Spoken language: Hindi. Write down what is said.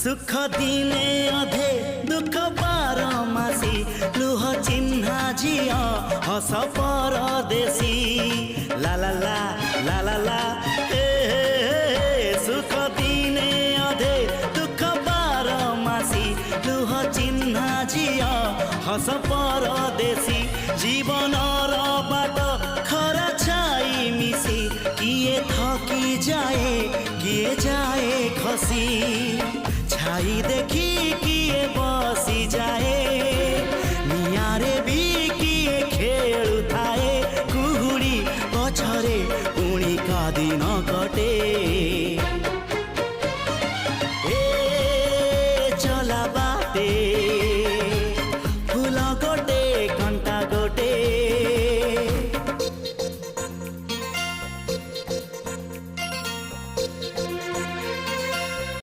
सुख दिने अधे दुख बारमासी लुह चिन्हा झिया हस परदेशी ला ला ला ला ला ला सुख दिने अधे दुख बारमासी लुह चिन्हा झिया हस परदेशी जीवन बाट खरा छाई मिसी किए थकी जाए किए जाए खसी छाई देखी किए बसी जाए नियारे भी किए खेलु थाए कुहुड़ी पछरे पुणी का दिन कटे ए चला बाटे